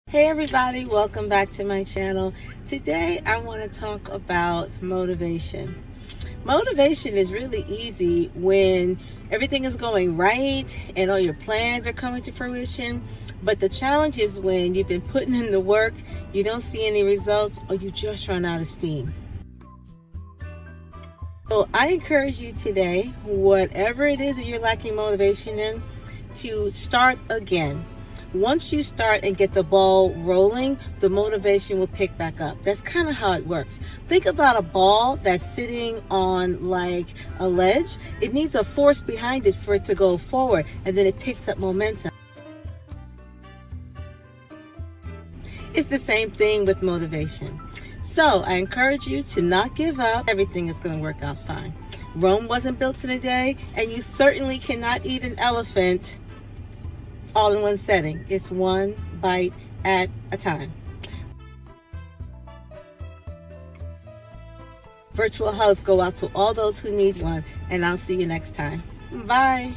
Hey everybody, welcome back to my channel. Today I want to talk about motivation. Motivation is really easy when everything is going right and all your plans are coming to fruition. But the challenge is when you've been putting in the work, you don't see any results, or you just run out of steam. So I encourage you today, whatever it is that you're lacking motivation in, to start again. Once you start and get the ball rolling, the motivation will pick back up. That's kind of how it works. Think about a ball that's sitting on like a ledge. It needs a force behind it for it to go forward, and then it picks up momentum. It's the same thing with motivation. So I encourage you to not give up. Everything is going to work out fine. Rome wasn't built in a day, and you certainly cannot eat an elephant all in one setting. It's one bite at a time. Virtual hugs go out to all those who need one, and I'll see you next time. Bye.